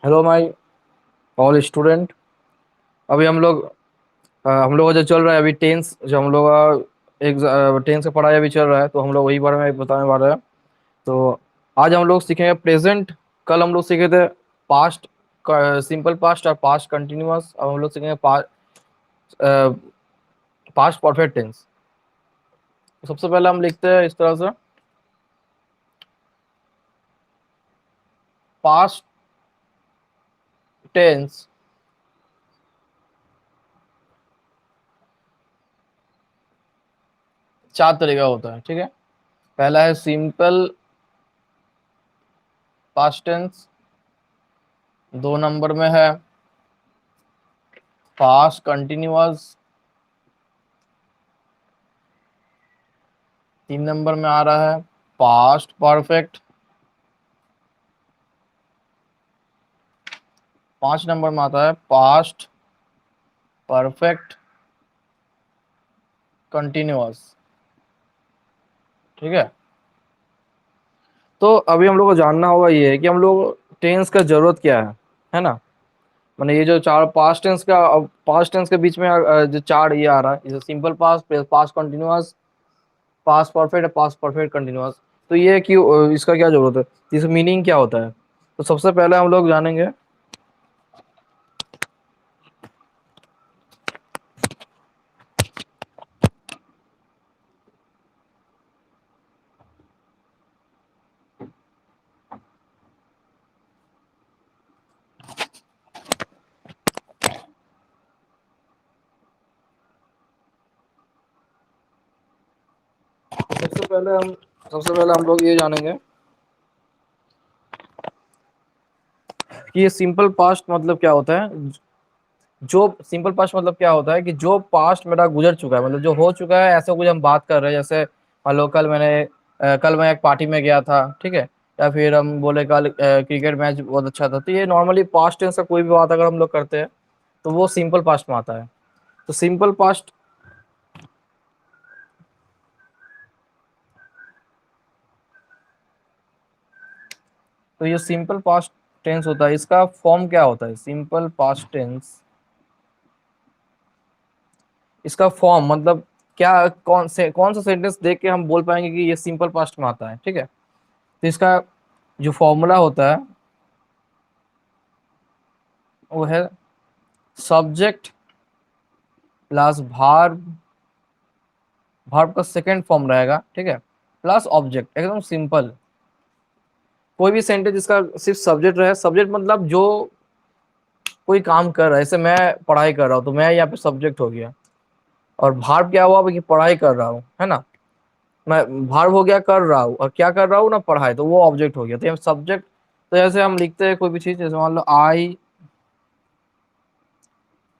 Hello my all student. अभी हम लोग का जो चल रहा है अभी टेंस, जो हम लोग का एक टेंस का पढ़ाई अभी चल रहा है, तो हम लोग वही बारे में बताने वाले हैं। तो आज हम लोग सीखेंगे प्रेजेंट। कल हम लोग सीखे थे पास्ट, सिंपल पास्ट और पास्ट कंटिन्यूअस। अब हम लोग सीखेंगे पास्ट परफेक्ट टेंस। सबसे पहले हम लिखते हैं इस तरह से, पास्ट टेंस चार तरीका होता है, ठीक है। पहला है सिंपल पास्ट टेंस, दो नंबर में है पास्ट कंटिन्यूअस, तीन नंबर में आ रहा है पास्ट परफेक्ट, पांच नंबर में आता है पास्ट परफेक्ट कंटिन्यूअस, ठीक है। तो अभी हम लोग को जानना होगा ये है कि हम लोग टेंस का जरूरत क्या है ना। मैंने ये जो चार पास्ट टेंस के बीच में जो चार ये आ रहा है, जैसे simple past, past continuous, past perfect, past perfect continuous. तो ये क्यों, इसका क्या जरूरत है, इसका मीनिंग क्या होता है। तो सबसे पहले हम लोग जानेंगे। सबसे पहले हम लोग ये जानेंगे कि ये सिंपल पास्ट मतलब क्या होता है। जो सिंपल पास्ट मतलब क्या होता है कि जो पास्ट मेरा गुजर चुका है, मतलब जो हो चुका है, ऐसा कुछ हम बात कर रहे हैं। जैसे मान लो कल मैं एक पार्टी में गया था, ठीक है। या फिर हम बोले कल क्रिकेट मैच बहुत अच्छा था। तो ये नॉर्मली पास्ट टेंस का कोई भी बात अगर हम लोग करते हैं तो वो सिंपल पास्ट में आता है। तो सिंपल पास्ट, तो ये सिंपल पास्ट टेंस होता है, इसका फॉर्म क्या होता है सिंपल पास्ट टेंस। इसका फॉर्म मतलब क्या, कौन सा सेंटेंस देख के हम बोल पाएंगे कि ये सिंपल पास्ट में आता है, ठीक है। तो इसका जो फॉर्मूला होता है वो है सब्जेक्ट प्लस भार्ब, भार्ब का सेकंड फॉर्म रहेगा, ठीक है, प्लस ऑब्जेक्ट। एकदम सिंपल। कोई भी सेंटेंस जिसका सिर्फ सब्जेक्ट रहे, सब्जेक्ट मतलब जो कोई काम कर रहा है, जैसे मैं पढ़ाई कर रहा हूँ तो मैं यहाँ पे सब्जेक्ट हो गया। और भार्ब क्या हुआ कि पढ़ाई कर रहा हूँ, है ना। मैं भार्ब हो गया कर रहा हूँ, और क्या कर रहा हूँ ना, पढ़ाई, तो वो ऑब्जेक्ट हो गया। तो ये सब्जेक्ट। तो जैसे हम लिखते हैं कोई भी चीज, जैसे मान लो I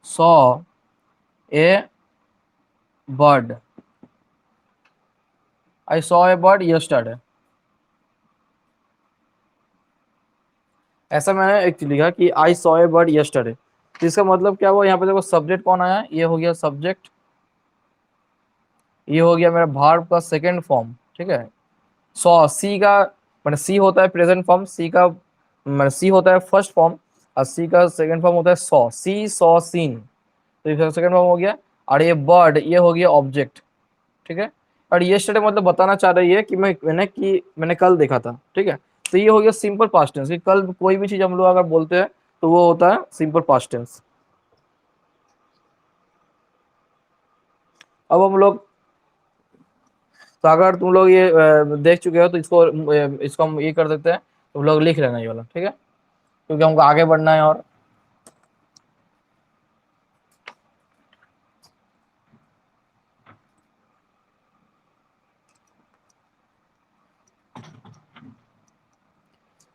saw a bird, I saw a bird yesterday. ऐसा मैंने एक चीज लिखा कि I saw a bird yesterday. तो इसका मतलब क्या हुआ, यहाँ पे देखो सब्जेक्ट कौन आया, ये हो गया सब्जेक्ट, ये हो गया मेरा भार्ब का सेकंड फॉर्म, ठीक है। सॉ, सी का मतलब सी होता है प्रेजेंट फॉर्म, सी का मतलब सी होता है फर्स्ट फॉर्म, और सी का सेकंड फॉर्म होता है सॉ, सी सॉ सीन। तो ये सेकंड फॉर्म हो गया। और ये बर्ड, ये हो गया ऑब्जेक्ट, ठीक है। और यस्टरडे मतलब बताना चाह रही है कि मैंने कल देखा था, ठीक है। तो ये हो गया सिंपल पास्ट टेंस कि कल कोई भी चीज हम लोग अगर बोलते हैं तो वो होता है सिंपल पास्ट टेंस। अब हम लोग, तो अगर तुम लोग ये देख चुके हो तो इसको हम ये कर देते हैं। तुम लोग लिख लेना ये वाला, ठीक है, क्योंकि हमको आगे बढ़ना है। और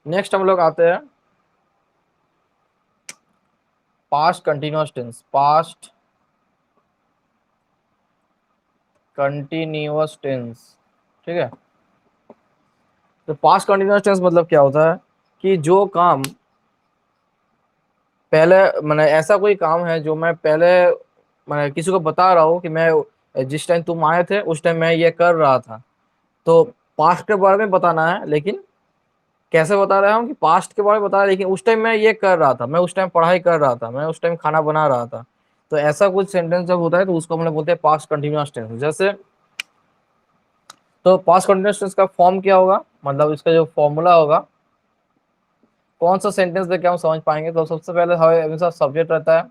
नेक्स्ट हम लोग आते हैं past continuous tense. Past continuous tense, ठीक है। तो पास्ट कंटिन्यूअस टेंस मतलब क्या होता है कि जो काम पहले, मैंने ऐसा कोई काम है जो मैं पहले मैं किसी को बता रहा हूँ कि मैं जिस टाइम तुम आए थे उस टाइम मैं ये कर रहा था। तो पास्ट के बारे में बताना है, लेकिन कैसे बता रहा हूँ कि पास्ट के बारे में बता रहा है, लेकिन उस टाइम मैं ये कर रहा था, मैं उस टाइम पढ़ाई कर रहा था, मैं उस टाइम खाना बना रहा था। तो ऐसा कुछ सेंटेंस जब होता है तो उसको हम लोग बोलते हैं पास्ट कंटिन्यूअस टेंस। जैसे, तो पास्ट कंटिन्यूअस टेंस का फॉर्म क्या होगा, मतलब इसका जो फॉर्मूला होगा, कौन सा सेंटेंस देके हम समझ पाएंगे। तो सबसे पहले हमेशा सब्जेक्ट रहता है,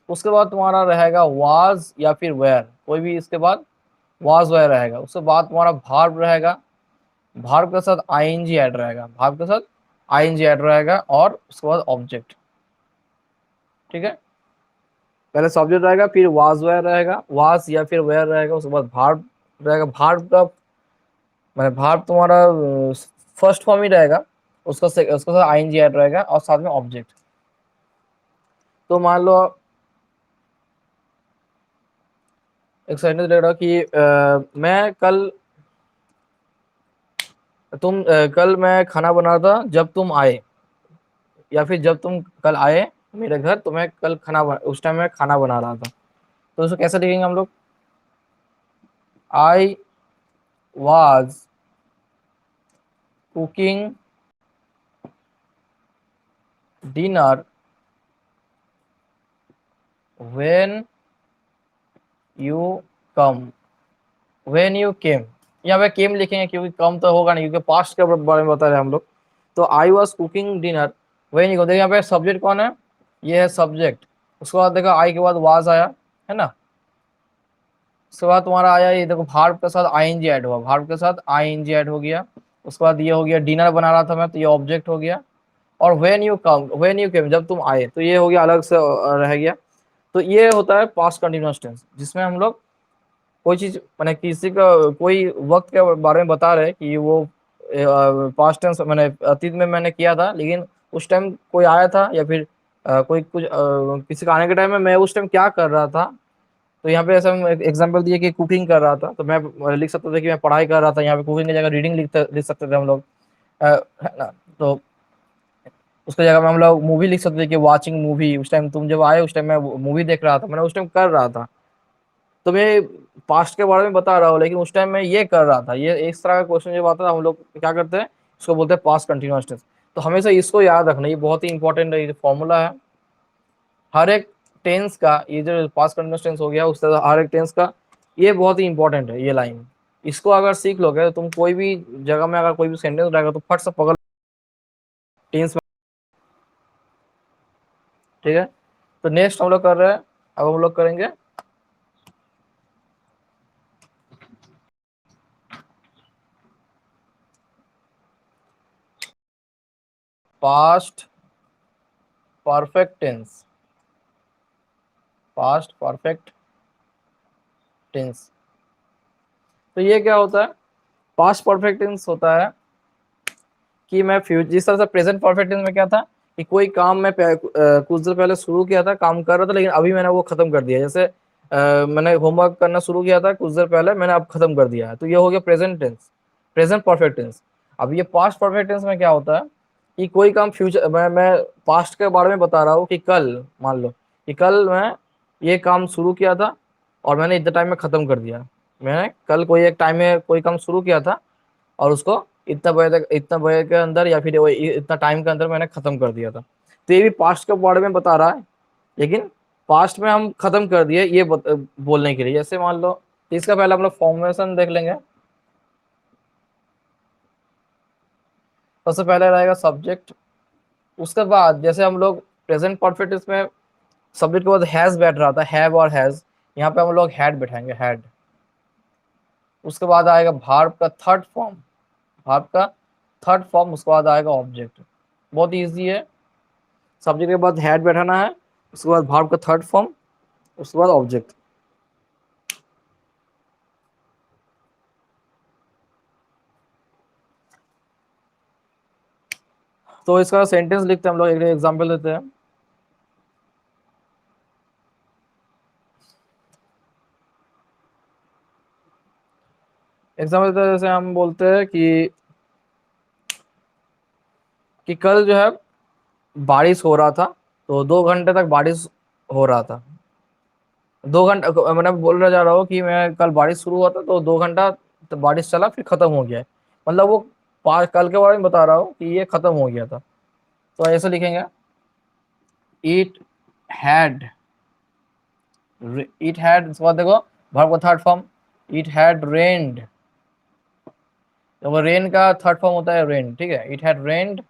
उसके बाद तुम्हारा रहेगा वाज या फिर वेयर, कोई भी इसके बाद वाज वेयर रहेगा। उसके बाद तुम्हारा भार्ब रहेगा, भार्ब के साथ आईएनजी ऐड रहेगा, भार्ब के साथ आईएनजी ऐड रहेगा, और उसके बाद ऑब्जेक्ट, ठीक है। पहले सब्जेक्ट रहेगा, फिर वाज वेयर रहेगा, वाज या फिर वेयर रहेगा, उसके बाद भार्ब रहेगा। भार्ब का मतलब भार्ब तुम्हारा फर्स्ट फॉर्म ही रहेगा, उसके साथ आईएनजी ऐड रहेगा और साथ में ऑब्जेक्ट। तो मान लो एक सेंटेंस रहेगा कि मैं कल कल मैं खाना बना रहा था जब तुम आए, या फिर जब तुम कल आए मेरे घर तो मैं कल उस टाइम मैं खाना बना रहा था। तो उसको कैसे लिखेंगे हम लोग, I was cooking dinner when you come, when you came. यहाँ पे केम लिखेंगे क्योंकि कम तो होगा नहीं, क्योंकि पास्ट के बारे में बता रहे हैं हम लोग। तो I was cooking dinner when you come, देखिए यहाँ पे सब्जेक्ट कौन है, ये है सब्जेक्ट। उसके बाद देखो आई के बाद वाज आया, है ना। उसके बाद तुम्हारा आया ये देखो भार्ब के साथ आईएनजी ऐड हुआ, भार्ब के साथ आईएनजी ऐड हो गया। उसके बाद ये हो गया डिनर बना रहा था मैं, तो ये ऑब्जेक्ट हो गया। और when you come, when you came जब तुम आए, तो ये हो गया अलग से रह गया। तो ये होता है पास्ट कंटिन्यूअस टेंस, जिसमें हम लोग कोई चीज मैंने किसी का कोई वक्त के बारे में बता रहे कि वो पास्ट टेंस मैंने अतीत में मैंने किया था, लेकिन उस टाइम कोई आया था, या फिर कोई कुछ किसी का आने के टाइम में मैं उस टाइम क्या कर रहा था। तो यहाँ पे ऐसा हम एग्जांपल दिए कि कुकिंग कर रहा था, तो मैं लिख सकता था कि मैं पढ़ाई कर रहा था, यहाँ पे कुकिंग की जगह रीडिंग लिख सकते थे हम लोग, है ना। तो उसकी जगह में हम लोग मूवी लिख सकते थे कि वाचिंग मूवी, उस टाइम तुम जब आए उस टाइम मैं मूवी देख रहा था, मैंने उस टाइम कर रहा था। तो मैं पास्ट के बारे में बता रहा हूँ, लेकिन उस टाइम मैं ये कर रहा था। ये इस तरह का क्वेश्चन जब आता है हम लोग क्या करते हैं, इसको बोलते हैं पास्ट कंटिन्यूअस टेंस। तो हमेशा इसको याद रखना, ये बहुत ही इंपॉर्टेंट है, ये फॉर्मूला है हर एक टेंस का। ये जो पास्ट कंटिन्यूअस टेंस हो गया उस तरह हर एक टेंस का, ये बहुत ही इंपॉर्टेंट है ये लाइन। इसको अगर सीख लोगे तो तुम कोई भी जगह में अगर कोई भी सेंटेंस रहेगा तो फट से पकड़ टेंस में, ठीक है। तो नेक्स्ट हम लोग कर रहे हैं, अब हम लोग करेंगे past perfect tense. Past perfect tense, तो ये क्या होता है, पास्ट परफेक्ट टेंस होता है कि मैं फ्यूचर, जिस तरह से प्रेजेंट परफेक्ट टेंस में क्या था कि कोई काम मैं कुछ देर पहले शुरू किया था, काम कर रहा था, लेकिन अभी मैंने वो खत्म कर दिया। जैसे मैंने होमवर्क करना शुरू किया था कुछ देर पहले, मैंने अब खत्म कर दिया है, तो ये हो गया present tense, present perfect tense. अब ये पास्ट परफेक्ट टेंस में क्या होता है कि कोई काम फ्यूचर, मैं पास्ट के बारे में बता रहा हूँ कि कल, मान लो कि कल मैं ये काम शुरू किया था और मैंने इतने टाइम में खत्म कर दिया। मैंने कल कोई एक टाइम में कोई काम शुरू किया था और उसको इतना बजे तक, इतना बजे के अंदर या फिर इतना टाइम के अंदर मैंने खत्म कर दिया था। तो ये भी पास्ट के बारे में बता रहा है, लेकिन पास्ट में हम खत्म कर दिए ये बोलने के लिए। जैसे मान लो इसका पहले हम लोग फॉर्मेशन देख लेंगे। सबसे पहले रहेगा सब्जेक्ट, उसके बाद जैसे हम लोग प्रेजेंट परफेक्ट इसमें सब्जेक्ट के बाद हैज बैठ रहा था, हैव और हैज, यहाँ पे हम लोग हैड बैठाएंगे, हैड। उसके बाद आएगा भार्ब का थर्ड फॉर्म, भार्ब का थर्ड फॉर्म, उसके बाद आएगा ऑब्जेक्ट। बहुत इजी है, सब्जेक्ट के बाद हैड बैठाना है, उसके बाद वर्ब का थर्ड फॉर्म, उसके बाद ऑब्जेक्ट। तो इसका सेंटेंस लिखते हैं हम लोग, एक एग्जांपल देते हैं। एग्जांपल देते हैं, जैसे हम बोलते हैं कि कल जो है बारिश हो रहा था, तो 2 घंटे तक बारिश हो रहा था। 2 घंटा मैंने बोल रहा जा रहा हूँ कि मैं कल बारिश शुरू हुआ था तो 2 घंटा तो बारिश चला, फिर खत्म हो गया है। मतलब वो कल के बारे में बता रहा हूँ कि ये खत्म हो गया था। तो ऐसे लिखेंगे, इट हैड, इट हैड, इसके बाद देखो वर्ब का थर्ड फॉर्म, इट हैड रेन्ड। तो वो रेन का थर्ड फॉर्म होता है रेन, ठीक है। It had rained,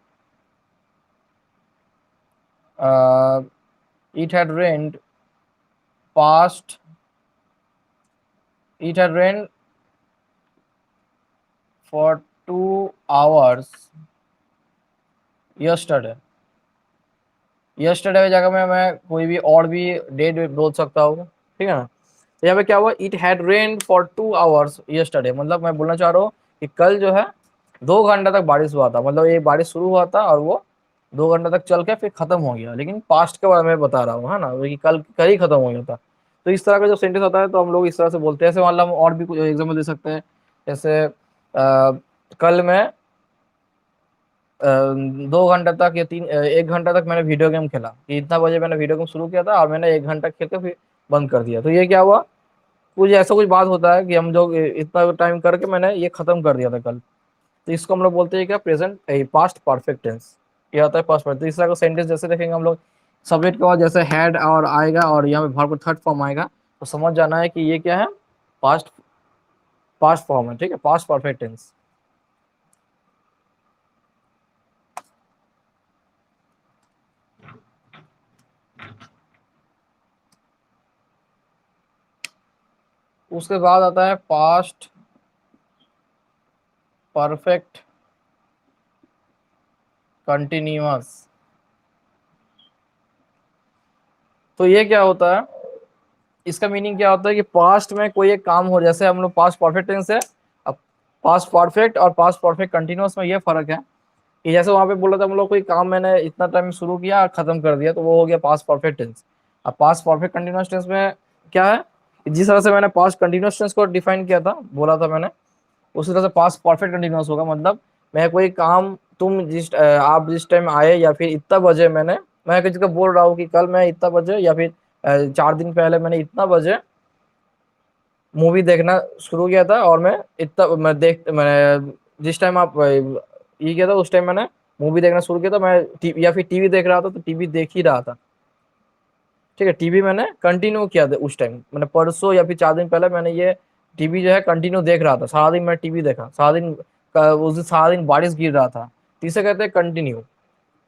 it had rained past, it had rain for 2 hours yesterday. Yesterday की जगह में मैं कोई भी और भी डेट बोल सकता हूँ, ठीक है ना। तो यहाँ पे क्या हुआ, it had rain for 2 hours yesterday, मतलब मैं बोलना चाह रहा हूँ कि कल जो है 2 घंटा तक बारिश हुआ था। मतलब ये बारिश शुरू हुआ था और वो 2 घंटा तक चल के फिर खत्म हो गया, लेकिन पास्ट के बारे में बता रहा हूँ, है ना, कि कल कल ही खत्म हो गया था। तो इस तरह का जो सेंटेंस होता है तो हम लोग इस तरह से बोलते हैं। ऐसे मतलब हम और भी कुछ एग्जाम्पल दे सकते हैं, जैसे कल मैं 2 घंटा तक या 1 घंटा तक मैंने वीडियो गेम खेला, कि इतना बजे मैंने वीडियो गेम शुरू किया था और मैंने 1 घंटा खेल के फिर बंद कर दिया। तो ये क्या हुआ, कुछ ऐसा कुछ बात होता है कि हम जो इतना टाइम करके मैंने ये खत्म कर दिया था कल। तो इसको हम लोग बोलते हैं क्या, प्रेजेंट पास्ट परफेक्ट टेंस। ये आता है पास्ट परफेक्ट। तो इस तरह का सेंटेंस जैसे देखेंगे हम लोग, सब्जेक्ट के बाद जैसे हैड और आएगा और यहाँ पे वर्ब का थर्ड फॉर्म आएगा, तो समझ जाना है कि ये क्या है, पास्ट पास्ट फॉर्म है, ठीक है, पास्ट परफेक्ट टेंस। उसके बाद आता है पास्ट परफेक्ट कंटिन्यूअस। तो ये क्या होता है, इसका मीनिंग क्या होता है कि पास्ट में कोई एक काम हो, जैसे हम लोग पास्ट परफेक्ट टेंस है, अब पास्ट परफेक्ट और पास्ट परफेक्ट कंटिन्यूअस में ये फर्क है कि जैसे वहां पे बोला था हम लोग कोई काम मैंने इतना टाइम शुरू किया और खत्म कर दिया, तो वो हो गया पास्ट परफेक्ट टेंस। अब पास्ट परफेक्ट कंटिन्यूअस टेंस में क्या है, जिस तरह से मैंने पास्ट कंटिन्यूअस टेंस को डिफाइन किया था, बोला था मैंने, उसी तरह से पास्ट परफेक्ट कंटिन्यूअस होगा। मतलब मैं कोई काम, तुम आप जिस टाइम आए या फिर इतना बजे मैं किसी को बोल रहा हूँ कि कल मैं इतना बजे या फिर 4 दिन पहले मैंने इतना बजे मूवी देखना शुरू किया था, और मैंने जिस टाइम आप ये किया था उस टाइम मैंने मूवी देखना शुरू किया था। या फिर टीवी देख रहा था तो टीवी देख ही रहा था, ठीक है। टीवी मैंने कंटिन्यू किया था उस टाइम, मैंने परसों या फिर 4 दिन पहले मैंने ये टीवी जो है कंटिन्यू देख रहा था, सारा दिन मैं टीवी देखा, सारा दिन उस दिन सारा दिन बारिश गिर रहा था। तो इसे कहते हैं कंटिन्यू,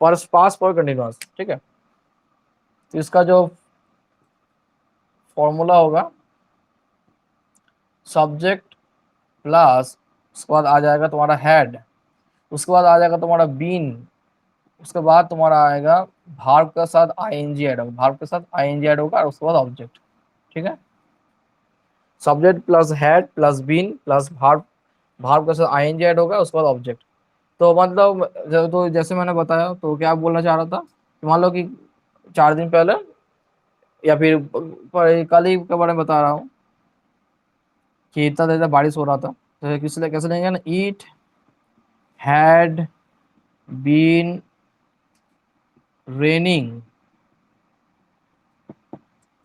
पर पास पर कंटिन्यूअस, ठीक है। तो इसका जो फॉर्मूला होगा, सब्जेक्ट प्लस, उसके बाद आ जाएगा तुम्हारा हेड, उसके बाद आ जाएगा तुम्हारा बीन, उसके बाद तुम्हारा आएगा भार्ब के साथ आईएनजी ऐड होगा, भार्ब के साथ आईएनजी ऐड होगा और उसके बाद ऑब्जेक्ट, ठीक है। Subject plus had plus been plus verb, verb के साथ आईएनजी ऐड होगा उसके बाद ऑब्जेक्ट। तो मतलब तो जैसे मैंने बताया, तो क्या बोलना चाह रहा था कि मान लो कि 4 दिन पहले या फिर कल ही के बारे में बता रहा हूँ कि इतना देर तक बारिश हो रहा था, तो किस कैसे लेंगे ना, it had been raining,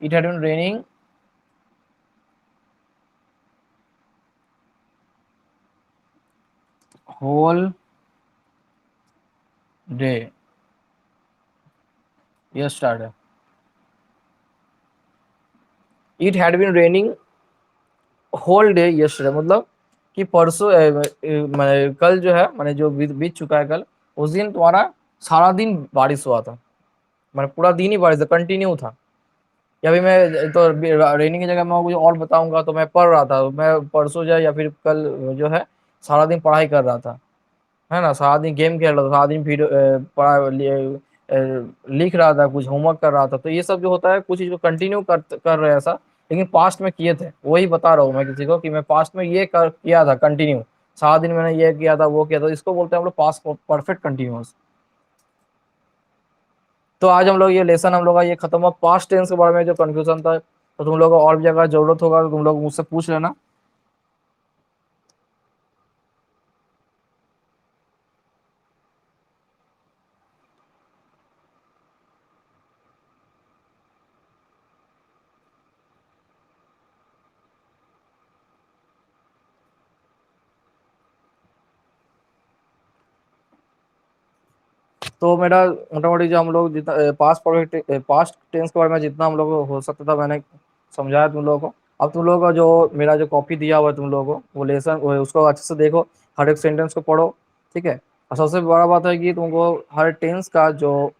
it had been raining whole day yesterday, it had been raining whole day yesterday, मतलब कि परसों कल जो है, मैंने जो बीत चुका है कल, उस दिन तुम्हारा सारा दिन बारिश हुआ था, मैंने पूरा दिन ही बारिश था, कंटिन्यू था। या फिर मैं तो रेनिंग की जगह मैं कुछ और बताऊंगा, तो मैं पढ़ रहा था, मैं परसों जो है या फिर कल जो है सारा दिन पढ़ाई कर रहा था, है ना, सारा दिन गेम खेल रहा था, सारा दिन फिर लिख रहा था, कुछ होमवर्क कर रहा था। तो ये सब जो होता है कुछ चीज को कंटिन्यू कर रहे हैं ऐसा, लेकिन पास्ट में किए थे, वही बता रहा हूँ मैं किसी को कि मैं पास्ट में ये किया था कंटिन्यू, सारा दिन मैंने ये किया था वो किया था, इसको बोलते हैं हम लोग पास्ट परफेक्ट कंटिन्यूअस। तो आज हम लोग ये लेसन हम लोग का ये खत्म हुआ। पास्ट टेंस के बारे में जो कंफ्यूजन था, तो तुम लोग को और भी अगर जरूरत होगा तो तुम लोग मुझसे पूछ लेना। तो मेरा मोटा मोटी जो हम लोग जितना पास्ट टेंस के बारे में जितना हम लोग को हो सकता था मैंने समझाया तुम लोगों को। अब तुम लोगों का जो मेरा जो कॉपी दिया हुआ है तुम लोगों को, वो लेसन उसको अच्छे से देखो, हर एक सेंटेंस को पढ़ो, ठीक है। और सबसे बड़ा बात है कि तुमको हर टेंस का जो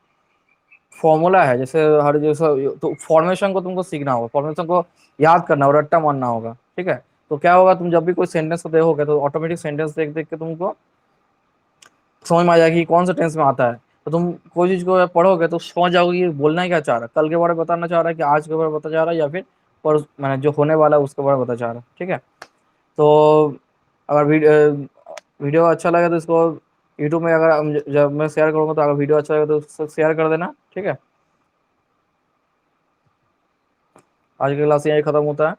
फॉर्मूला है, जैसे हर जैसे तो फॉर्मेशन को तुमको सीखना होगा, फॉर्मेशन को याद करना और रट्टा मारना होगा, ठीक है। तो क्या होगा, तुम जब भी कोई सेंटेंस को देखोगे तो ऑटोमेटिक सेंटेंस देख देख के तुमको समझ में आ जाएगी कि कौन सा टेंस में आता है। तो तुम कोई चीज को पढ़ोगे तो समझ जाओगे कि बोलना ही क्या चाह रहा है, कल के बारे में बताना चाह रहा है कि आज के बारे में बता चाह रहा है, या फिर पर मैंने जो होने वाला है उसके बारे में बता चाह रहा है, ठीक है। तो अगर वीडियो अच्छा लगे तो इसको यूट्यूब में अगर जब मैं शेयर करूँगा तो अगर वीडियो अच्छा लगे तो उसको शेयर कर देना, ठीक है। आज की क्लास यही खत्म होता है।